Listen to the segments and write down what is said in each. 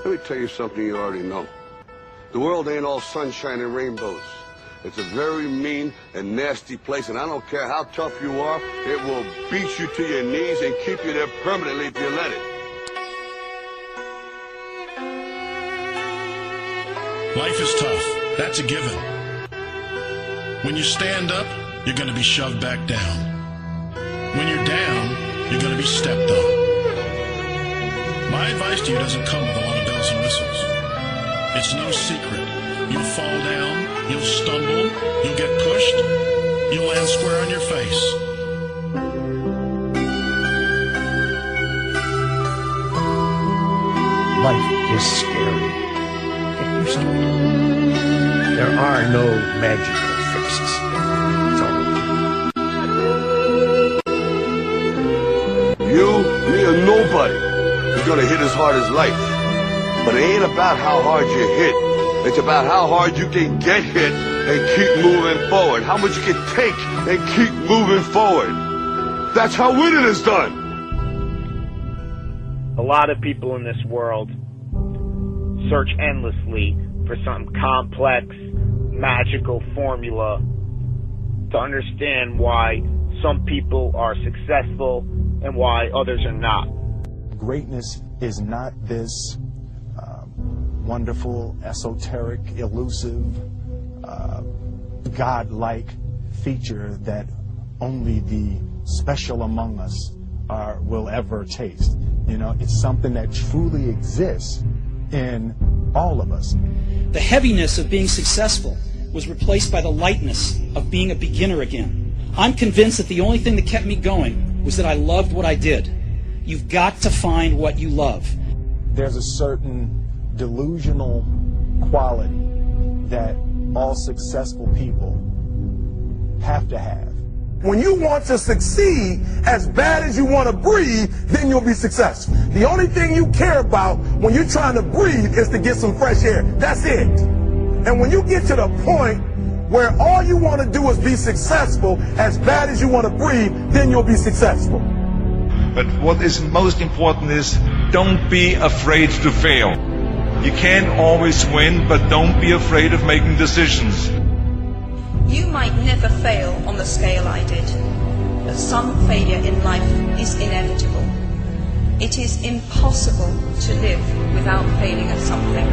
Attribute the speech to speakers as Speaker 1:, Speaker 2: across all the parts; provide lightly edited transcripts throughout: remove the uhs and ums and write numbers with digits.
Speaker 1: Let me tell you something you already know. The world ain't all sunshine and rainbows. It's a very mean and nasty place, and I don't care how tough you are, it will beat you to your knees and keep you there permanently if you let it.
Speaker 2: Life is tough. That's a given. When you stand up, you're going to be shoved back down. When you're down, you're going to be stepped on. My advice to you doesn't come with a lot of bells and whistles. It's no secret. You'll fall down, you'll stumble, you'll get pushed, you'll land square on your face.
Speaker 3: Life is scary. Get used to it. There are no magical fixes. It's all
Speaker 1: You, me, or nobody is gonna hit as hard as life. But it ain't about how hard you hit. It's about how hard you can get hit and keep moving forward. How much you can take and keep moving forward. That's how winning is done.
Speaker 4: A lot of people in this world search endlessly for some complex, magical formula to understand why some people are successful and why others are not.
Speaker 5: Greatness is not this wonderful, esoteric, elusive, God-like feature that only the special among us will ever taste. You know, it's something that truly exists in all of us.
Speaker 6: The heaviness of being successful was replaced by the lightness of being a beginner again. I'm convinced that the only thing that kept me going was that I loved what I did. You've got to find what you love.
Speaker 5: There's a certain delusional quality that all successful people have to have.
Speaker 7: When you want to succeed as bad as you want to breathe, then you'll be successful. The only thing you care about when you're trying to breathe is to get some fresh air. That's it. And when you get to the point where all you want to do is be successful as bad as you want to breathe, then you'll be successful.
Speaker 8: But what is most important is don't be afraid to fail. You can't always win, but don't be afraid of making decisions.
Speaker 9: You might never fail on the scale I did, but some failure in life is inevitable. It is impossible to live without failing at something,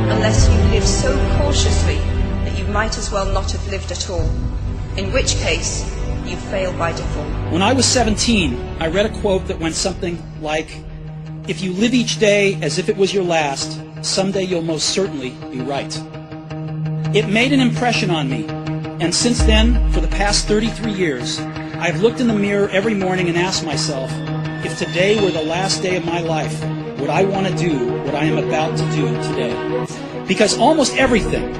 Speaker 9: unless you live so cautiously that you might as well not have lived at all, in which case you fail by default.
Speaker 6: When I was 17, I read a quote that went something like, "If you live each day as if it was your last, someday you'll most certainly be right." It made an impression on me, and since then, for the past 33 years, I've looked in the mirror every morning and asked myself, if today were the last day of my life, would I want to do what I am about to do today? Because almost everything,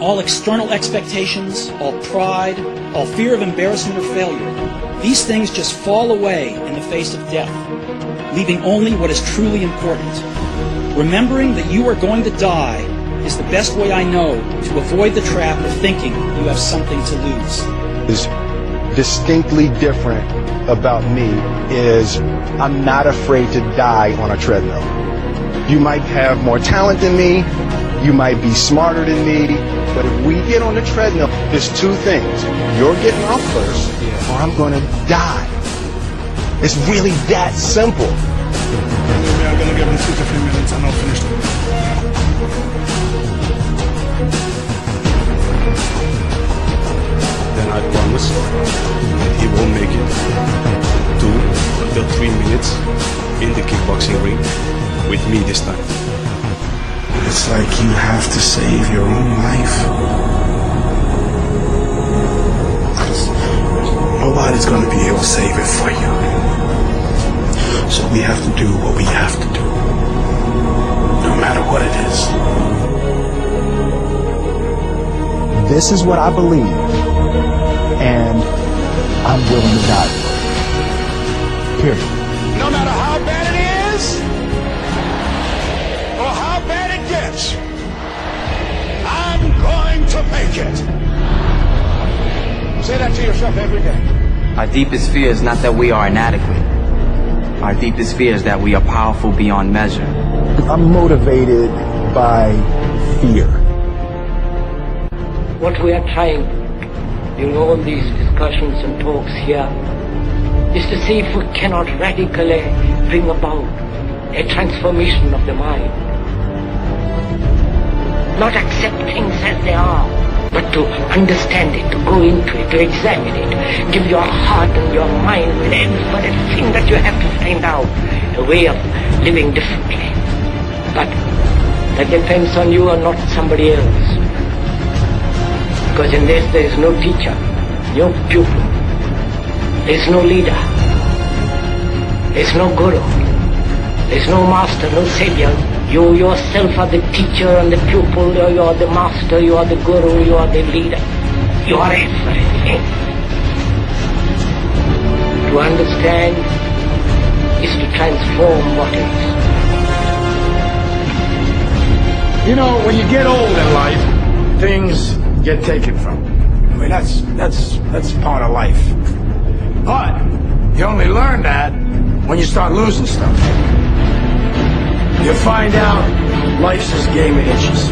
Speaker 6: all external expectations, all pride, all fear of embarrassment or failure, these things just fall away in the face of death, leaving only what is truly important. Remembering that you are going to die is the best way I know to avoid the trap of thinking you have something to lose.
Speaker 5: Is distinctly different about me is I'm not afraid to die on a treadmill. You might have more talent than me, you might be smarter than me, but if we get on the treadmill, there's two things. You're getting off first, or I'm going to die. It's really that simple.
Speaker 10: We are going to give him 2 to 3 minutes and I'll finish it. Then I promise that he will make it 2 until 3 minutes in the kickboxing ring with me this time.
Speaker 11: It's like you have to save your own life. Nobody's going to be able to save it for you. So we have to do what we have to do, no matter what it is.
Speaker 5: This is what I believe, and I'm willing to die. Period.
Speaker 7: No matter how bad it is, or how bad it gets, I'm going to make it. Say that to yourself every day.
Speaker 12: Our deepest fear is not that we are inadequate. Our deepest fear is that we are powerful beyond measure.
Speaker 5: I'm motivated by fear.
Speaker 13: What we are trying in all these discussions and talks here is to see if we cannot radically bring about a transformation of the mind. Not accept things as they are, but to understand it, to go into it, to examine it, give your heart and your mind with everything that you have to find out a way of living differently. But that depends on you and not somebody else. Because in this there is no teacher, no pupil, there is no leader, there is no guru, there is no master, no savior. You yourself are the teacher and the pupil, you are the master, you are the guru, you are the leader. You are everything. To understand is to transform what is.
Speaker 3: You know, when you get old in life, things get taken from you. I mean, that's part of life. But you only learn that when you start losing stuff. You find out life's this game of inches.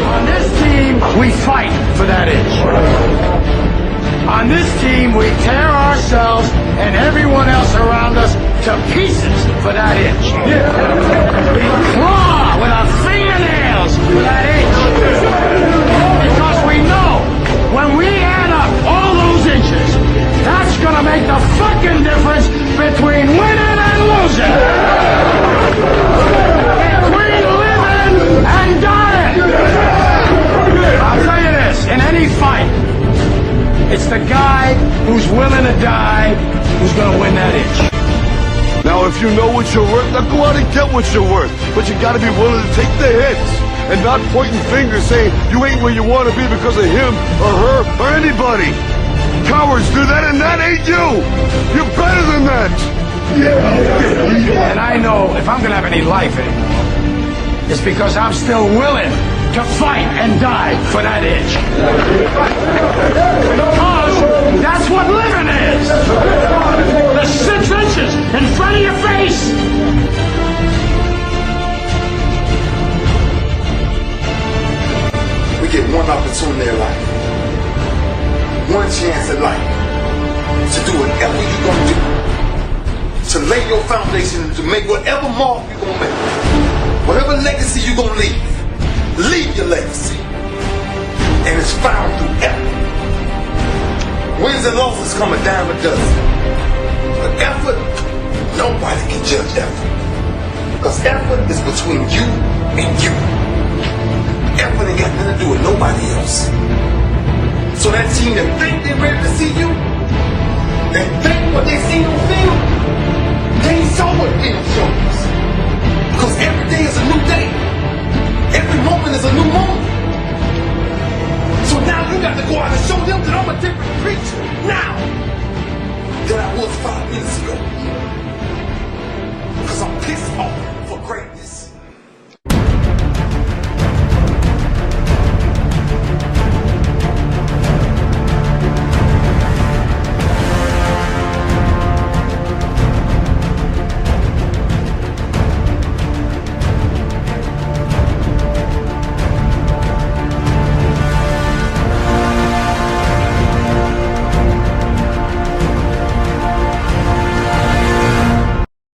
Speaker 3: On this team, we fight for that inch. On this team, we tear ourselves and everyone else around us to pieces for that inch. We claw with our fingernails for that inch. Because we know when we add up all those inches, that's gonna make the fucking difference between winning and losing. Between living and dying. I'll tell you this, in any fight, it's the guy who's willing to die who's gonna win that inch.
Speaker 1: Now, if you know what you're worth, now go out and get what you're worth. But you gotta be willing to take the hits and not pointing fingers saying you ain't where you want to be because of him or her or anybody. Cowards do that, and that ain't you. You're better than that.
Speaker 3: Yeah. And I know if I'm gonna have any life anymore, it's because I'm still willing to fight and die for that itch. Because that's what living is. The 6 inches in front of your face.
Speaker 11: We get one opportunity in life, one chance in life to do whatever you're gonna do, to lay your foundation, to make whatever mark you're gonna make, whatever legacy you're gonna leave your legacy, and it's found through effort. Wins and losses come a dime a dozen, but effort, nobody can judge effort, because effort is between you and you. Effort ain't got nothing to do with nobody else. So that team that think they're ready to see you, they think what they see on film, they saw what film shows.